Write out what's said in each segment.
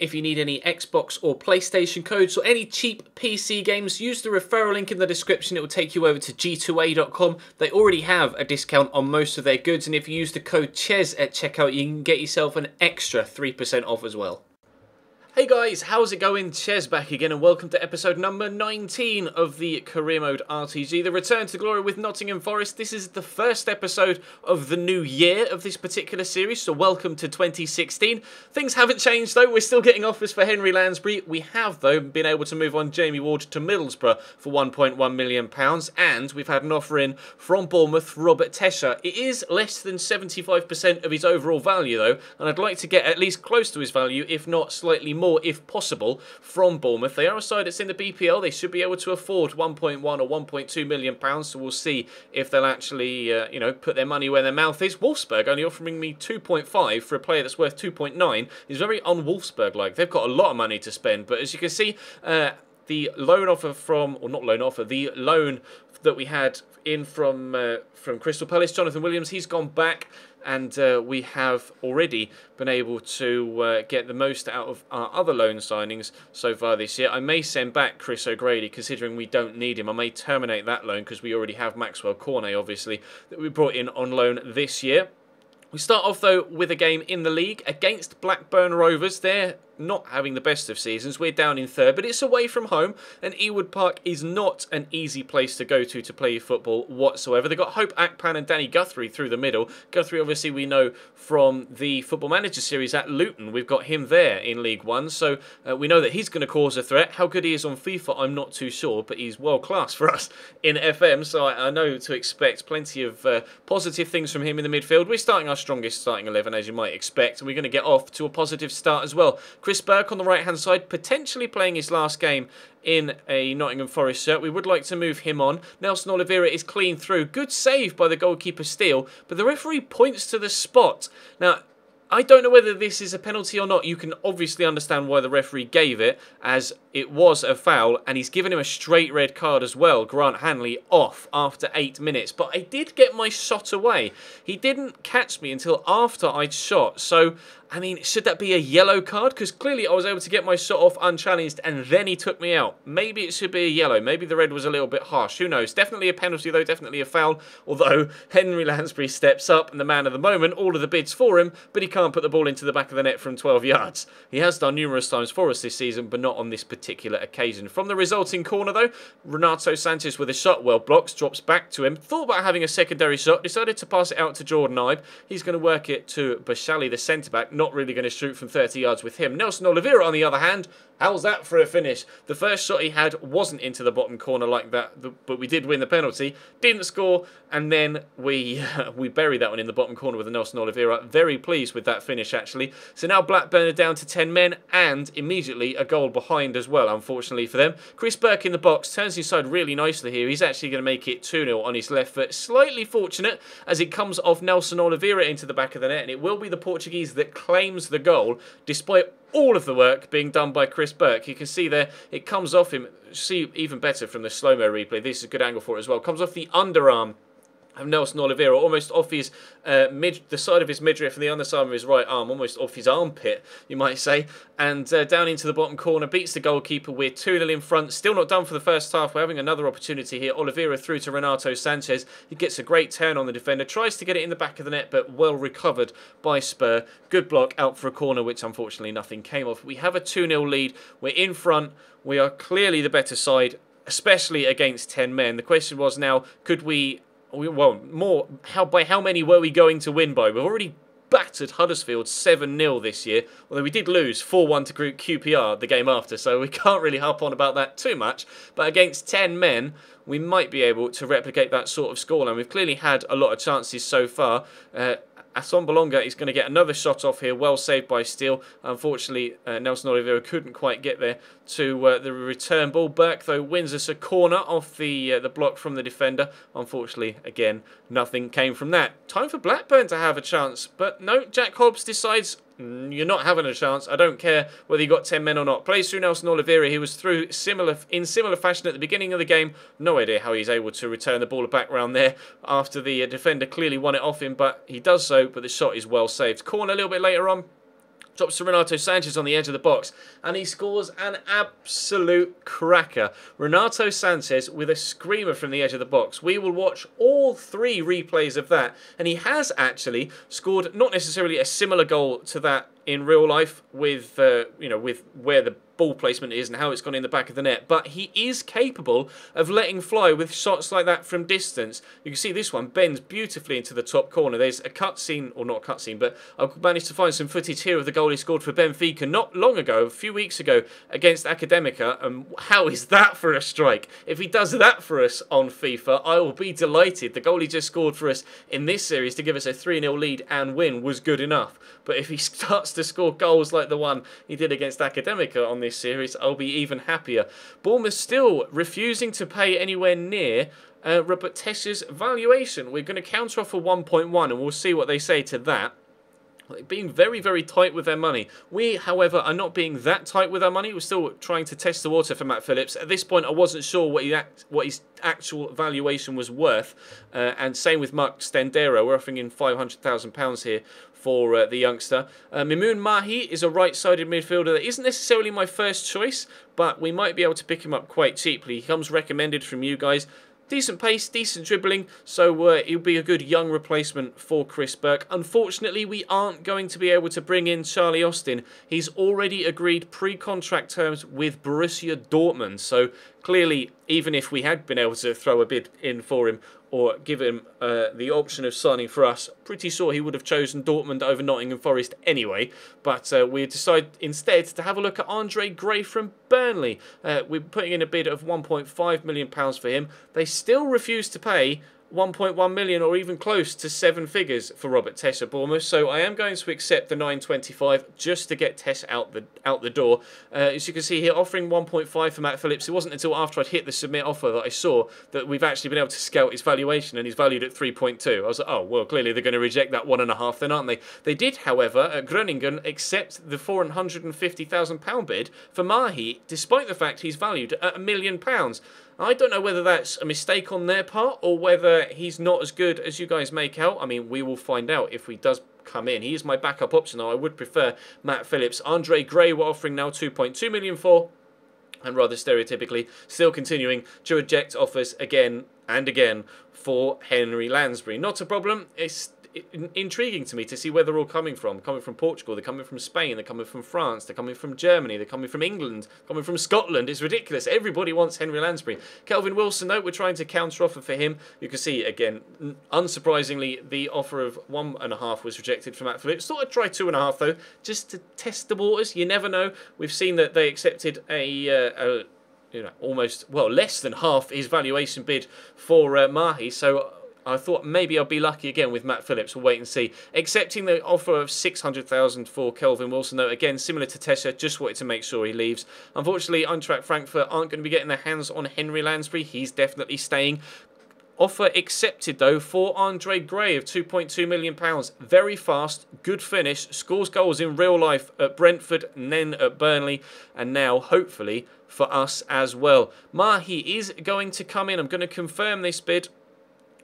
If you need any Xbox or PlayStation codes or any cheap PC games, use the referral link in the description. It will take you over to g2a.com. They already have a discount on most of their goods, and if you use the code CHES at checkout, you can get yourself an extra 3% off as well. Hey guys, how's it going? Ches back again and welcome to episode number 19 of the Career Mode RTG, the return to glory with Nottingham Forest. This is the first episode of the new year of this particular series, so welcome to 2016. Things haven't changed though, we're still getting offers for Henry Lansbury. We have though been able to move on Jamie Ward to Middlesbrough for £1.1 million, and we've had an offer in from Bournemouth, Robert Tesher. It is less than 75% of his overall value though, and I'd like to get at least close to his value, if not slightly more if possible, from Bournemouth. They are a side that's in the BPL. They should be able to afford 1.1 or 1.2 million pounds, so we'll see if they'll actually put their money where their mouth is. Wolfsburg only offering me 2.5 for a player that's worth 2.9 is very un-Wolfsburg-like. They've got a lot of money to spend, but as you can see, the loan offer from, or not loan offer, the loan that we had in from Crystal Palace, Jonathan Williams, he's gone back, and we have already been able to get the most out of our other loan signings so far this year. I may send back Chris O'Grady, considering we don't need him. I may terminate that loan because we already have Maxwell Cornet, obviously, that we brought in on loan this year. We start off, though, with a game in the league against Blackburn Rovers. They're not having the best of seasons. We're down in third, but it's away from home, and Ewood Park is not an easy place to go to play football whatsoever. They've got Hope Akpan and Danny Guthrie through the middle. Guthrie, obviously, we know from the Football Manager series at Luton. We've got him there in League One, so we know that he's going to cause a threat. How good he is on FIFA, I'm not too sure, but he's world-class for us in FM, so I know to expect plenty of positive things from him in the midfield. We're starting our strongest starting 11, as you might expect, and we're going to get off to a positive start as well. Chris Burke on the right-hand side, potentially playing his last game in a Nottingham Forest shirt. We would like to move him on. Nelson Oliveira is clean through. Good save by the goalkeeper Steele, but the referee points to the spot. Now, I don't know whether this is a penalty or not. You can obviously understand why the referee gave it, as it was a foul, and he's given him a straight red card as well. Grant Hanley off after 8 minutes. But I did get my shot away. He didn't catch me until after I'd shot. So, I mean, should that be a yellow card? Because clearly I was able to get my shot off unchallenged, and then he took me out. Maybe it should be a yellow. Maybe the red was a little bit harsh. Who knows? Definitely a penalty, though. Definitely a foul. Although Henry Lansbury steps up, and the man of the moment, all of the bids for him, but he can't put the ball into the back of the net from 12 yards. He has done numerous times for us this season, but not on this particular occasion. From the resulting corner, though, Renato Sanchez with a shot well blocked, drops back to him. Thought about having a secondary shot, decided to pass it out to Jordan Ibe. He's going to work it to Bashali, the centre-back. Not really going to shoot from 30 yards with him. Nelson Oliveira, on the other hand, how's that for a finish? The first shot he had wasn't into the bottom corner like that, but we did win the penalty. Didn't score, and then we buried that one in the bottom corner with the Nelson Oliveira. Very pleased with that finish, actually. So now Blackburn are down to 10 men, and immediately a goal behind as well, unfortunately for them. Chris Burke in the box, turns inside really nicely here. He's actually going to make it 2-0 on his left foot. Slightly fortunate, as it comes off Nelson Oliveira into the back of the net, and it will be the Portuguese that claims the goal, despite all of the work being done by Chris Burke. You can see there, it comes off him. See even better from the slow-mo replay. This is a good angle for it as well. Comes off the underarm of Nelson Oliveira, almost off his the side of his midriff and the underside of his right arm, almost off his armpit, you might say, and down into the bottom corner, beats the goalkeeper. We're 2-0 in front, still not done for the first half. We're having another opportunity here. Oliveira through to Renato Sanchez. He gets a great turn on the defender, tries to get it in the back of the net, but well recovered by Spur. Good block out for a corner, which unfortunately nothing came off. We have a 2-0 lead. We're in front. We are clearly the better side, especially against 10 men. The question was now, could we... Well, by how many were we going to win by? We've already battered Huddersfield 7-0 this year, although we did lose 4-1 to Group QPR the game after, so we can't really harp on about that too much. But against 10 men, we might be able to replicate that sort of scoreline. We've clearly had a lot of chances so far. Asson Bolonga is going to get another shot off here, well saved by Steele. Unfortunately, Nelson Oliveira couldn't quite get there to the return ball. Burke, though, wins us a corner off the block from the defender. Unfortunately, again, nothing came from that. Time for Blackburn to have a chance, but no, Jack Hobbs decides, you're not having a chance. I don't care whether you got 10 men or not. Plays through Nelson Oliveira. He was through in similar fashion at the beginning of the game. No idea how he's able to return the ball back round there after the defender clearly won it off him, but he does so, but the shot is well saved. Corner a little bit later on. Drops to Renato Sanchez on the edge of the box, and he scores an absolute cracker. Renato Sanchez with a screamer from the edge of the box. We will watch all 3 replays of that, and he has actually scored not necessarily a similar goal to that in real life with with where the ball placement is and how it's gone in the back of the net, but he is capable of letting fly with shots like that from distance. You can see this one bends beautifully into the top corner. There's a cutscene, or not cutscene, but I've managed to find some footage here of the goal he scored for Benfica not long ago, a few weeks ago, against Academica, and how is that for a strike? If he does that for us on FIFA, I will be delighted. The goal he just scored for us in this series to give us a 3-0 lead and win was good enough, but if he starts to score goals like the one he did against Academica on this series, I'll be even happier. Bournemouth still refusing to pay anywhere near Robert Tesh's valuation. We're going to counter offer 1.1 and we'll see what they say to that. Being very, very tight with their money. We, however, are not being that tight with our money. We're still trying to test the water for Matt Phillips. At this point, I wasn't sure what his actual valuation was worth. And same with Mark Stendero. We're offering in £500,000 here for the youngster. Mimoun Mahi is a right-sided midfielder that isn't necessarily my first choice, but we might be able to pick him up quite cheaply. He comes recommended from you guys. Decent pace, decent dribbling, so he'll be a good young replacement for Chris Burke. Unfortunately, we aren't going to be able to bring in Charlie Austin. He's already agreed pre-contract terms with Borussia Dortmund, so clearly, even if we had been able to throw a bid in for him or give him the option of signing for us, pretty sure he would have chosen Dortmund over Nottingham Forest anyway. But we decided instead to have a look at Andre Gray from Burnley. We're putting in a bid of £1.5 million for him. They still refuse to pay 1.1 million or even close to 7 figures for Robert Tesh at Bournemouth, so I am going to accept the 9.25 just to get Tesh out the door. As you can see here, offering 1.5 for Matt Phillips. It wasn't until after I'd hit the submit offer that I saw that we've actually been able to scout his valuation, and he's valued at 3.2. I was like, oh well, clearly they're going to reject that 1.5 then, aren't they? They did, however, at Groningen accept the £450,000 bid for Mahi, despite the fact he's valued at £1 million. I don't know whether that's a mistake on their part or whether he's not as good as you guys make out. I mean, we will find out if he does come in. He is my backup option, though. I would prefer Matt Phillips. Andre Gray we're offering now 2.2 million for, and rather stereotypically, still continuing to reject offers again and again for Henry Lansbury. Not a problem. It's intriguing to me to see where they're all coming from. Coming from Portugal, they're coming from Spain, they're coming from France, they're coming from Germany, they're coming from England, coming from Scotland. It's ridiculous. Everybody wants Henry Lansbury. Kelvin Wilson, though, we're trying to counter offer for him. You can see, again, unsurprisingly, the offer of 1.5 was rejected from Matt Phillips. Thought I'd try 2.5, though, just to test the waters. You never know. We've seen that they accepted almost, well, less than half his valuation bid for Mahi, so I thought maybe I'll be lucky again with Matt Phillips. We'll wait and see. Accepting the offer of $600,000 for Kelvin Wilson, though, again, similar to Tesha, just wanted to make sure he leaves. Unfortunately, Eintracht Frankfurt aren't going to be getting their hands on Henry Lansbury. He's definitely staying. Offer accepted, though, for Andre Gray of £2.2 million. Very fast, good finish, scores goals in real life at Brentford and then at Burnley, and now, hopefully, for us as well. Mahi is going to come in. I'm going to confirm this bid.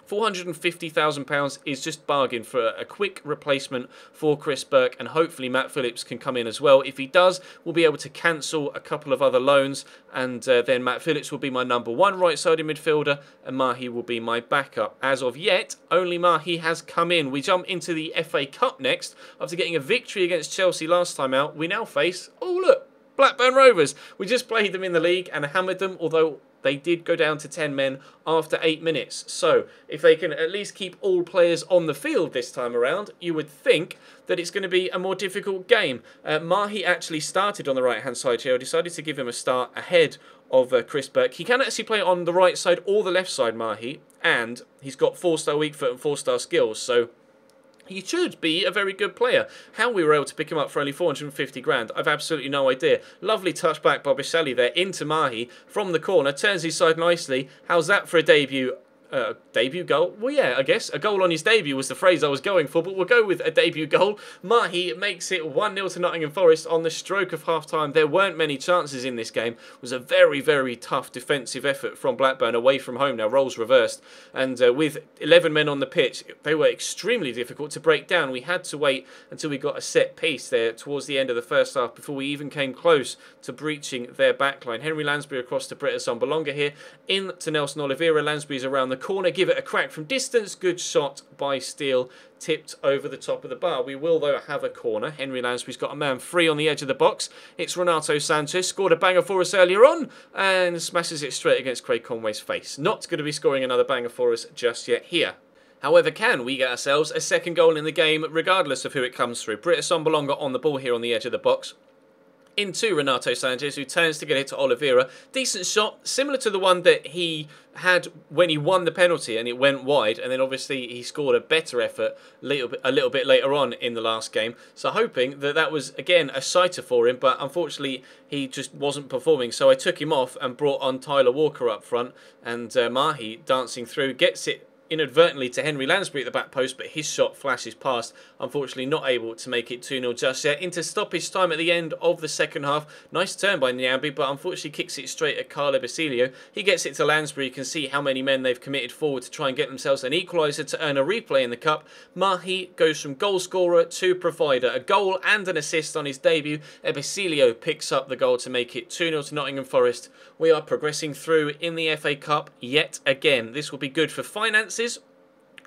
£450,000 is just bargain for a quick replacement for Chris Burke, and hopefully Matt Phillips can come in as well. If he does, we'll be able to cancel a couple of other loans, and then Matt Phillips will be my number 1 right-sided midfielder, and Mahi will be my backup. As of yet, only Mahi has come in. We jump into the FA Cup next. After getting a victory against Chelsea last time out, we now face, oh look, Blackburn Rovers. We just played them in the league and hammered them, although they did go down to 10 men after 8 minutes. So, if they can at least keep all players on the field this time around, you would think that it's going to be a more difficult game. Mahi actually started on the right-hand side here. I decided to give him a start ahead of Chris Burke. He can actually play on the right side or the left side, Mahi, and he's got 4-star weak foot and 4-star skills, so he should be a very good player. How we were able to pick him up for only 450 grand, I've absolutely no idea. Lovely touchback by Bobbicelli there into Mahi from the corner. Turns his side nicely. How's that for a debut debut goal. Well, yeah, I guess a goal on his debut was the phrase I was going for, but we'll go with a debut goal. Mahi makes it 1-0 to Nottingham Forest on the stroke of half-time. There weren't many chances in this game. It was a very, very tough defensive effort from Blackburn away from home. Now, roles reversed. And with 11 men on the pitch, they were extremely difficult to break down. We had to wait until we got a set piece there towards the end of the first half before we even came close to breaching their backline. Henry Lansbury across to Britta Zambalonga here. In to Nelson Oliveira. Lansbury's around the corner. Give it a crack from distance. Good shot by Steele. Tipped over the top of the bar. We will, though, have a corner. Henry Lansbury's got a man free on the edge of the box. It's Renato Sanchez. Scored a banger for us earlier on and smashes it straight against Craig Conway's face. Not going to be scoring another banger for us just yet here. However, can we get ourselves a second goal in the game regardless of who it comes through? Britta Zambalonga on the ball here on the edge of the box. Into Renato Sanchez, who turns to get it to Oliveira. Decent shot, similar to the one that he had when he won the penalty and it went wide, and then obviously he scored a better effort a little bit later on in the last game. So hoping that that was, again, a sighter for him, but unfortunately he just wasn't performing. So I took him off and brought on Tyler Walker up front, and Mahi dancing through, gets it inadvertently to Henry Lansbury at the back post, but his shot flashes past. Unfortunately not able to make it 2-0 just yet. Into stoppage time at the end of the second half. Nice turn by Nyambi, but unfortunately kicks it straight at Carlo Basilio. He gets it to Lansbury. You can see how many men they've committed forward to try and get themselves an equaliser to earn a replay in the cup. Mahi goes from goal scorer to provider. A goal and an assist on his debut. Basilio picks up the goal to make it 2-0 to Nottingham Forest. We are progressing through in the FA Cup yet again. This will be good for finance,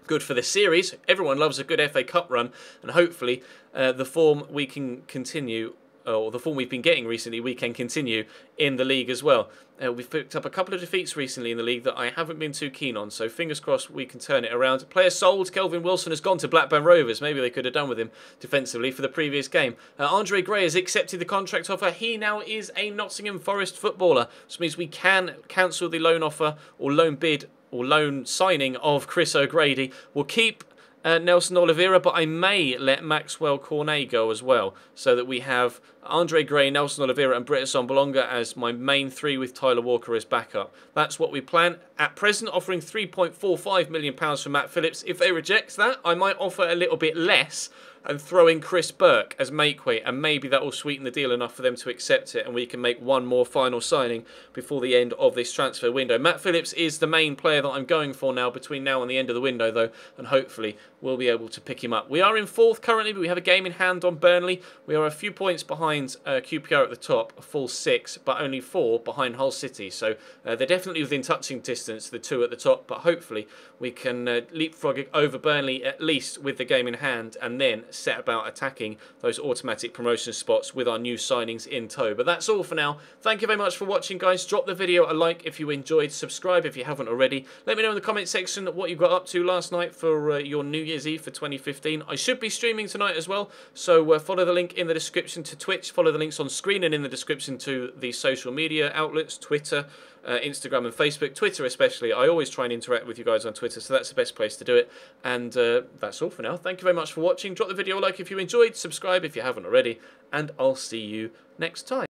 good for the series. Everyone loves a good FA Cup run, and hopefully the form we can continue, or the form we've been getting recently, we can continue in the league as well. We've picked up a couple of defeats recently in the league that I haven't been too keen on, so fingers crossed we can turn it around. Player sold. Kelvin Wilson has gone to Blackburn Rovers. Maybe they could have done with him defensively for the previous game. Andre Gray has accepted the contract offer. He now is a Nottingham Forest footballer, which means we can cancel the loan offer or loan bid or loan signing of Chris O'Grady. We'll keep Nelson Oliveira, but I may let Maxwell Cornet go as well, so that we have Andre Gray, Nelson Oliveira and Britta Zambalonga as my main three with Tyler Walker as backup. That's what we plan. At present, offering £3.45 million for Matt Phillips. If they reject that, I might offer a little bit less and throw in Chris Burke as makeweight, and maybe that will sweeten the deal enough for them to accept it, and we can make one more final signing before the end of this transfer window. Matt Phillips is the main player that I'm going for now between now and the end of the window, though, and hopefully we'll be able to pick him up. We are in fourth currently, but we have a game in hand on Burnley. We are a few points behind QPR at the top, a full 6, but only 4 behind Hull City, so they're definitely within touching distance, the 2 at the top, but hopefully we can leapfrog over Burnley at least with the game in hand, and then set about attacking those automatic promotion spots with our new signings in tow. But that's all for now. Thank you very much for watching, guys. Drop the video a like if you enjoyed. Subscribe if you haven't already. Let me know in the comment section what you got up to last night for your New Year's Eve for 2015. I should be streaming tonight as well, so follow the link in the description to Twitch. Follow the links on screen and in the description to the social media outlets, Twitter, Instagram and Facebook. Twitter especially. I always try and interact with you guys on Twitter, so that's the best place to do it. And that's all for now. Thank you very much for watching. Drop the video a like if you enjoyed. Subscribe if you haven't already. And I'll see you next time.